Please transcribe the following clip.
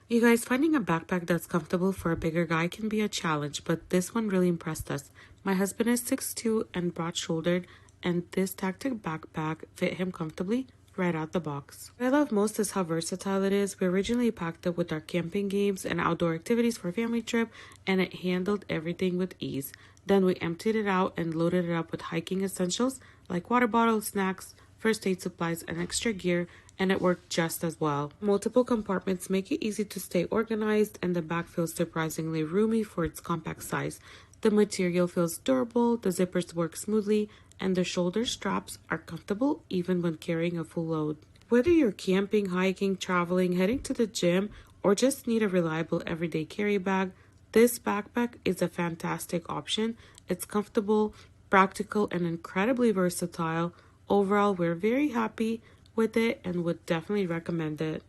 You guys, finding a backpack that's comfortable for a bigger guy can be a challenge, but this one really impressed us. My husband is 6'2" and broad-shouldered, and this tactic backpack fit him comfortably right out the box. What I love most is how versatile it is. We originally packed it with our camping games and outdoor activities for a family trip, and it handled everything with ease. Then we emptied it out and loaded it up with hiking essentials like water bottles, snacks, first aid supplies, and extra gear, and it worked just as well. Multiple compartments make it easy to stay organized, and the back feels surprisingly roomy for its compact size. The material feels durable, the zippers work smoothly, and the shoulder straps are comfortable even when carrying a full load. Whether you're camping, hiking, traveling, heading to the gym, or just need a reliable everyday carry bag, this backpack is a fantastic option. It's comfortable, practical, and incredibly versatile. Overall, we're very happy with it and would definitely recommend it.